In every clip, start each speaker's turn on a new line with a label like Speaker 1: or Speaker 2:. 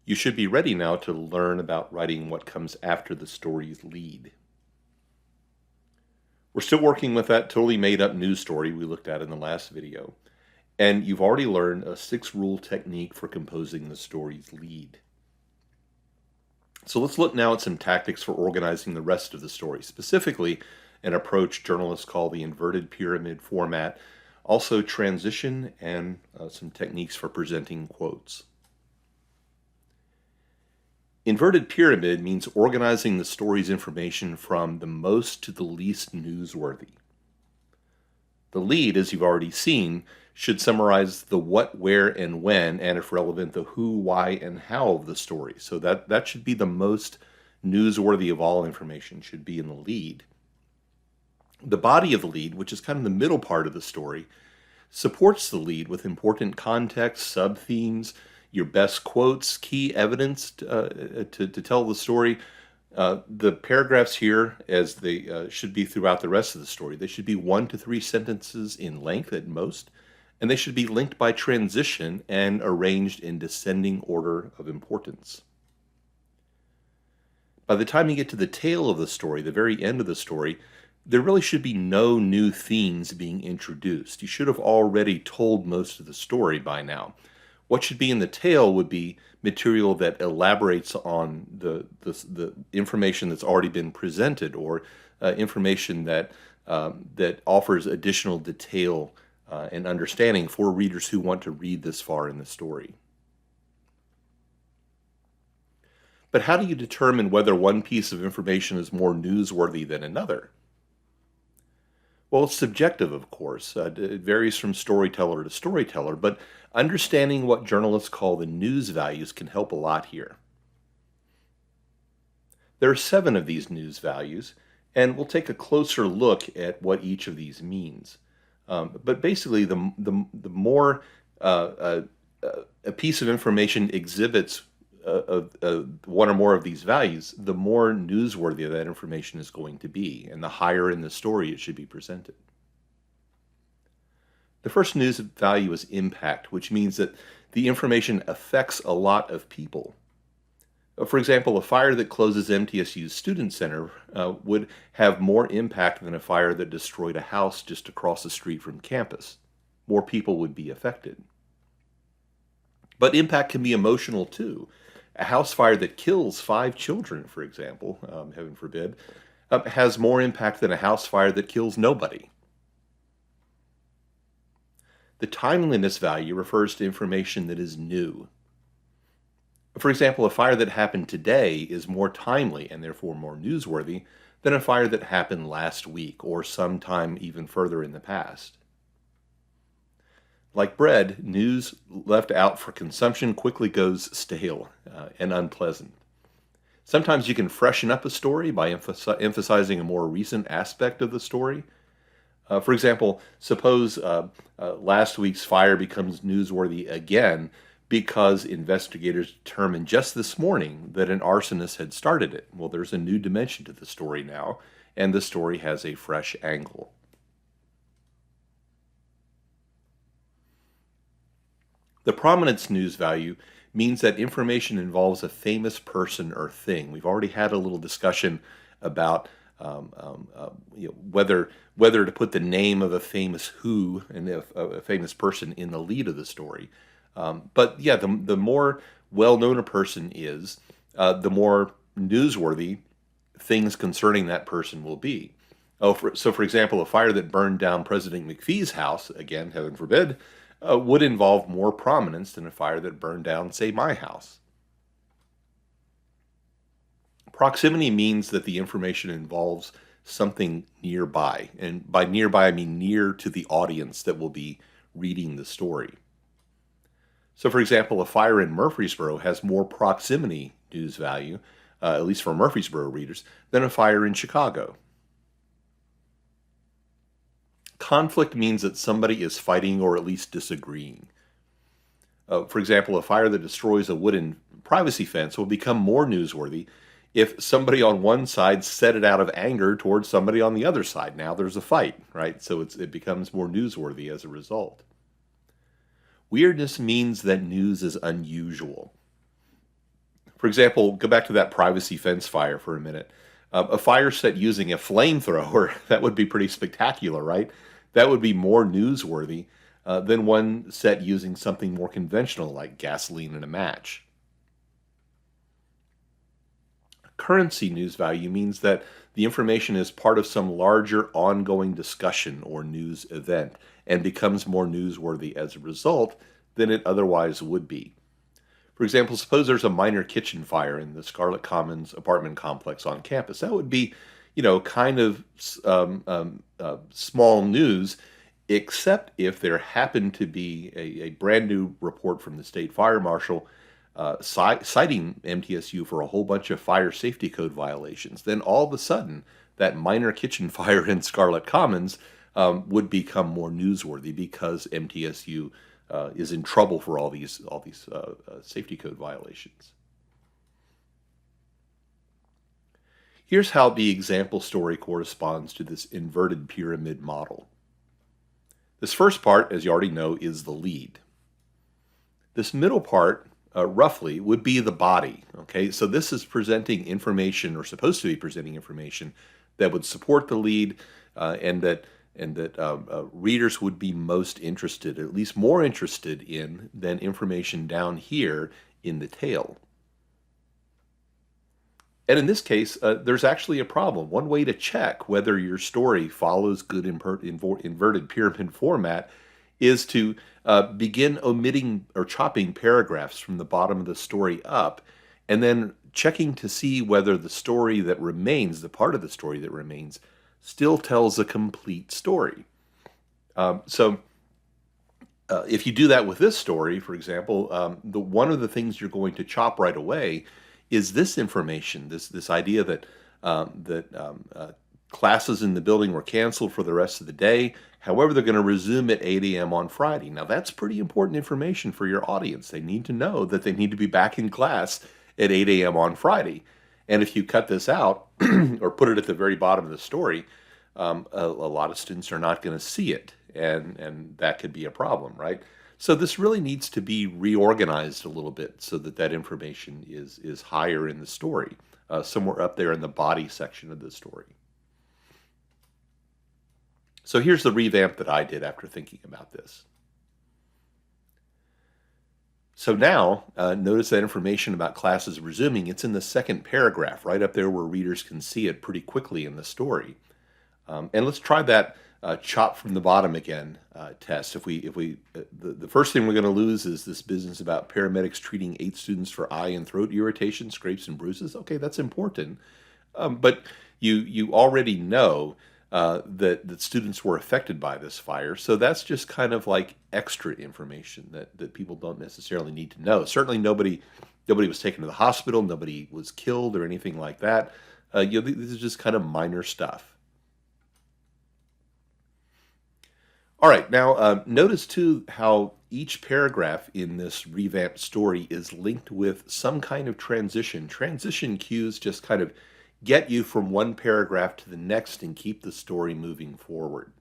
Speaker 1: You should be ready now to learn about writing what comes after the story's lead. We're still working with that totally made up news story we looked at in the last video. And you've already learned a 6 rule technique for composing the story's lead. So let's look now at some tactics for organizing the rest of the story, specifically an approach journalists call the inverted pyramid format, also transition, and some techniques for presenting quotes. Inverted pyramid means organizing the story's information from the most to the least newsworthy. The lead, as you've already seen, should summarize the what, where, and when, and if relevant, the who, why, and how of the story. So that should be the most newsworthy of all information, should be in the lead. The body of the lead, which is kind of the middle part of the story, supports the lead with important context, sub-themes, your best quotes, key evidence to tell the story. The paragraphs here, as they should be throughout the rest of the story, they should be 1 to 3 sentences in length at most, and they should be linked by transition and arranged in descending order of importance. By the time you get to the tail of the story, the very end of the story, there really should be no new themes being introduced. You should have already told most of the story by now. What should be in the tail would be material that elaborates on the information that's already been presented, or information that offers additional detail and understanding for readers who want to read this far in the story. But how do you determine whether one piece of information is more newsworthy than another? Well, it's subjective, of course. It varies from storyteller to storyteller, but understanding what journalists call the news values can help a lot here. There are 7 of these news values, and we'll take a closer look at what each of these means. But basically, the more a piece of information exhibits one or more of these values, the more newsworthy that information is going to be, and the higher in the story it should be presented. The first news value is impact, which means that the information affects a lot of people. For example, a fire that closes MTSU's Student Center would have more impact than a fire that destroyed a house just across the street from campus. More people would be affected. But impact can be emotional too. A house fire that kills 5 children, for example, heaven forbid, has more impact than a house fire that kills nobody. The timeliness value refers to information that is new. For example, a fire that happened today is more timely and therefore more newsworthy than a fire that happened last week or sometime even further in the past. Like bread, news left out for consumption quickly goes stale and unpleasant. Sometimes you can freshen up a story by emphasizing a more recent aspect of the story. For example, suppose last week's fire becomes newsworthy again because investigators determined just this morning that an arsonist had started it. Well, there's a new dimension to the story now, and the story has a fresh angle. The prominence news value means that information involves a famous person or thing. We've already had a little discussion about whether to put the name of a famous who and a famous person in the lead of the story. But yeah, the more well-known a person is, the more newsworthy things concerning that person will be. So for example, a fire that burned down President McPhee's house, again, heaven forbid, would involve more prominence than a fire that burned down, say, my house. Proximity means that the information involves something nearby. And by nearby, I mean near to the audience that will be reading the story. So, for example, a fire in Murfreesboro has more proximity news value, at least for Murfreesboro readers, than a fire in Chicago. Conflict means that somebody is fighting or at least disagreeing. For example, a fire that destroys a wooden privacy fence will become more newsworthy if somebody on one side set it out of anger towards somebody on the other side. Now there's a fight, right? So it becomes more newsworthy as a result. Weirdness means that news is unusual. For example, go back to that privacy fence fire for a minute. A fire set using a flamethrower, that would be pretty spectacular, right? That would be more newsworthy than one set using something more conventional like gasoline and a match. Currency news value means that the information is part of some larger ongoing discussion or news event and becomes more newsworthy as a result than it otherwise would be. For example, suppose there's a minor kitchen fire in the Scarlet Commons apartment complex on campus. That would be, kind of small news, except if there happened to be a brand new report from the state fire marshal citing MTSU for a whole bunch of fire safety code violations. Then all of a sudden, that minor kitchen fire in Scarlet Commons would become more newsworthy because MTSU is in trouble for all these safety code violations. Here's how the example story corresponds to this inverted pyramid model. This first part, as you already know, is the lead. This middle part, roughly, would be the body. Okay, so this is presenting information, or supposed to be presenting information, that would support the lead, and that readers would be most interested, at least more interested in, than information down here in the tail. And in this case, there's actually a problem. One way to check whether your story follows good inverted pyramid format is to begin omitting or chopping paragraphs from the bottom of the story up, and then checking to see whether the story that remains, the part of the story that remains, still tells a complete story. So if you do that with this story, for example, one of the things you're going to chop right away is this information, this idea that classes in the building were canceled for the rest of the day. However, they're going to resume at 8 a.m. on Friday. Now, that's pretty important information for your audience. They need to know that they need to be back in class at 8 a.m. on Friday. And if you cut this out or put it at the very bottom of the story, a lot of students are not going to see it, and that could be a problem, right? So this really needs to be reorganized a little bit so that that information is higher in the story, somewhere up there in the body section of the story. So here's the revamp that I did after thinking about this. So now, notice that information about classes resuming, it's in the second paragraph, right up there where readers can see it pretty quickly in the story. And let's try that chop from the bottom again test. The first thing we're going to lose is this business about paramedics treating 8 students for eye and throat irritation, scrapes and bruises. Okay, that's important. But you already know that students were affected by this fire. So that's just kind of like extra information that people don't necessarily need to know. Certainly nobody was taken to the hospital, nobody was killed or anything like that. This is just kind of minor stuff. All right, now notice too how each paragraph in this revamped story is linked with some kind of transition. Transition cues just kind of get you from one paragraph to the next and keep the story moving forward.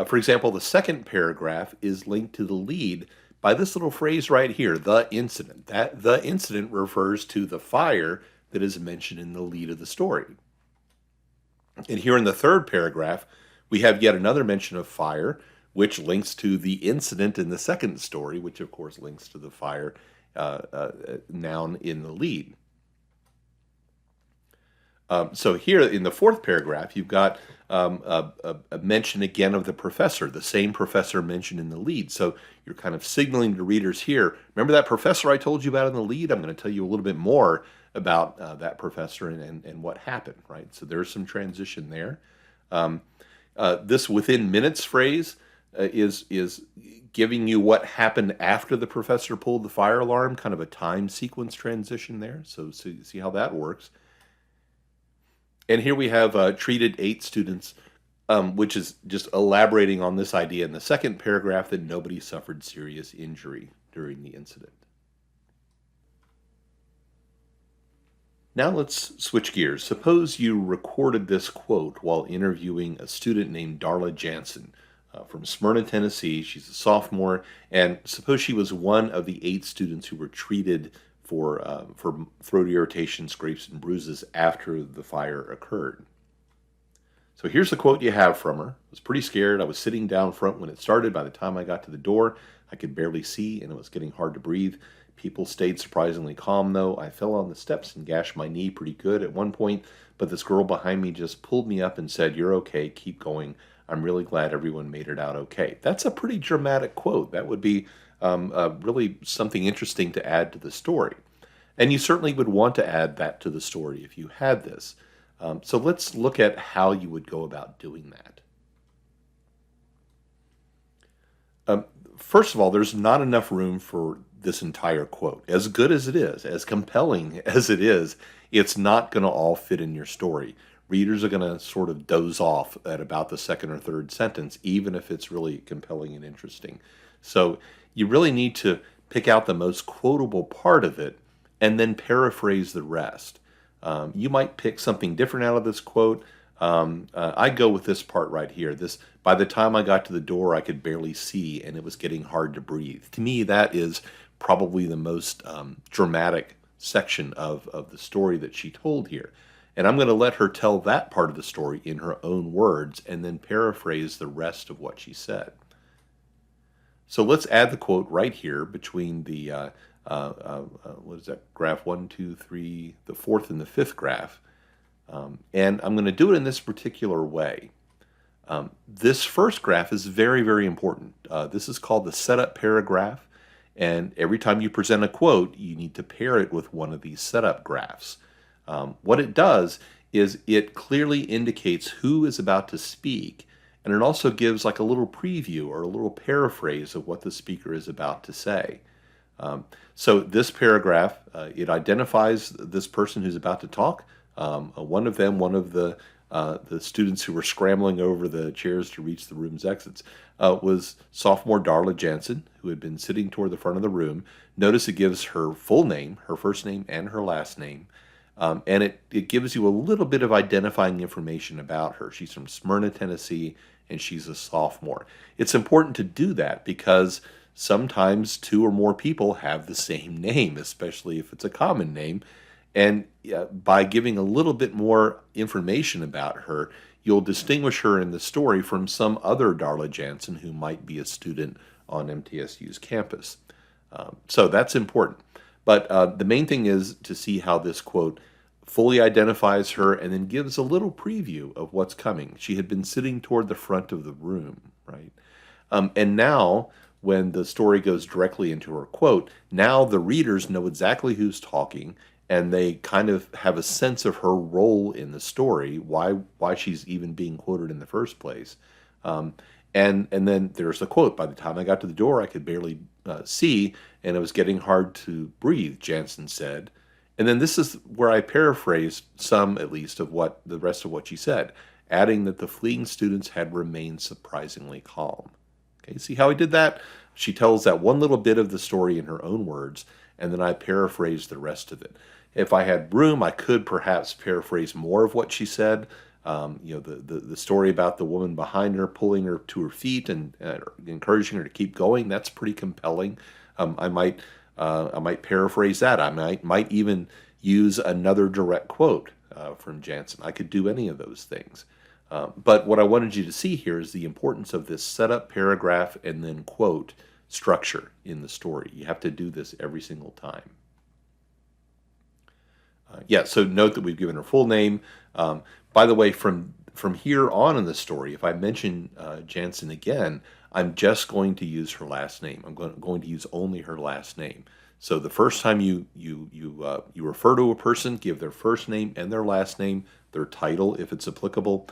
Speaker 1: For example, the second paragraph is linked to the lead by this little phrase right here, the incident. That the incident refers to the fire that is mentioned in the lead of the story. And here in the third paragraph, we have yet another mention of fire, which links to the incident in the second story, which of course links to the fire noun in the lead. So here in the fourth paragraph, you've got a mention again of the professor, the same professor mentioned in the lead. So you're kind of signaling to readers here, remember that professor I told you about in the lead? I'm going to tell you a little bit more about that professor and what happened, right? So there's some transition there. This within minutes phrase is giving you what happened after the professor pulled the fire alarm, kind of a time sequence transition there. So see how that works. And here we have treated 8 students, which is just elaborating on this idea in the second paragraph that nobody suffered serious injury during the incident. Now let's switch gears. Suppose you recorded this quote while interviewing a student named Darla Jansen from Smyrna, Tennessee. She's a sophomore, and suppose she was one of the 8 students who were treated for throat irritation, scrapes, and bruises after the fire occurred. So here's the quote you have from her. I was pretty scared. I was sitting down front when it started. By the time I got to the door, I could barely see, and it was getting hard to breathe. People stayed surprisingly calm, though. I fell on the steps and gashed my knee pretty good at one point, but this girl behind me just pulled me up and said, "You're okay, keep going. I'm really glad everyone made it out okay." That's a pretty dramatic quote. That would be really something interesting to add to the story. And you certainly would want to add that to the story if you had this. So let's look at how you would go about doing that. Um, First of all, there's not enough room for this entire quote. As good as it is, as compelling as it is, it's not going to all fit in your story. Readers are going to sort of doze off at about the second or third sentence, even if it's really compelling and interesting. So you really need to pick out the most quotable part of it and then paraphrase the rest. You might pick something different out of this quote. I go with this part right here. This, by the time I got to the door, I could barely see, and it was getting hard to breathe. To me, that is probably the most dramatic section of the story that she told here. And I'm going to let her tell that part of the story in her own words and then paraphrase the rest of what she said. So let's add the quote right here between the, what is that, graph 1, 2, 3, the fourth and the fifth graph. And I'm going to do it in this particular way. This first graph is very, very important. This is called the setup paragraph. And every time you present a quote, you need to pair it with one of these setup graphs. What it does is it clearly indicates who is about to speak, and it also gives like a little preview or a little paraphrase of what the speaker is about to say. So this paragraph, it identifies this person who's about to talk. One of the students who were scrambling over the chairs to reach the room's exits was sophomore Darla Jansen, who had been sitting toward the front of the room. Notice it gives her full name, her first name and her last name. And it gives you a little bit of identifying information about her. She's from Smyrna, Tennessee, and she's a sophomore. It's important to do that because sometimes two or more people have the same name, especially if it's a common name. And by giving a little bit more information about her, you'll distinguish her in the story from some other Darla Jansen who might be a student on MTSU's campus. So that's important. But the main thing is to see how this quote fully identifies her and then gives a little preview of what's coming. She had been sitting toward the front of the room, right? And now, when the story goes directly into her quote, now the readers know exactly who's talking, and they kind of have a sense of her role in the story, why she's even being quoted in the first place. And then there's the quote, "By the time I got to the door, I could barely see, and it was getting hard to breathe," Jansen said. And then this is where I paraphrase some, at least, of what the rest of what she said, adding that the fleeing students had remained surprisingly calm. Okay, see how I did that? She tells that one little bit of the story in her own words, and then I paraphrase the rest of it. If I had room, I could perhaps paraphrase more of what she said. The story about the woman behind her pulling her to her feet and encouraging her to keep going, that's pretty compelling. I might paraphrase that. I might even use another direct quote from Jansen. I could do any of those things. But what I wanted you to see here is the importance of this setup, paragraph, and then quote structure in the story. You have to do this every single time. So note that we've given her full name. By the way, from here on in the story, if I mention Jansen again, I'm just going to use her last name. I'm going to use only her last name. So the first time you refer to a person, give their first name and their last name, their title if it's applicable,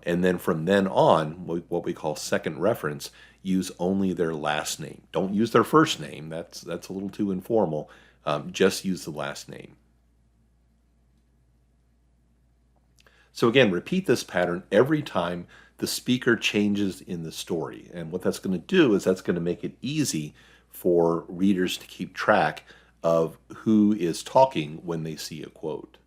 Speaker 1: and then from then on, what we call second reference, use only their last name. Don't use their first name. That's a little too informal. Just use the last name. So again, repeat this pattern every time the speaker changes in the story. And what that's going to do is that's going to make it easy for readers to keep track of who is talking when they see a quote.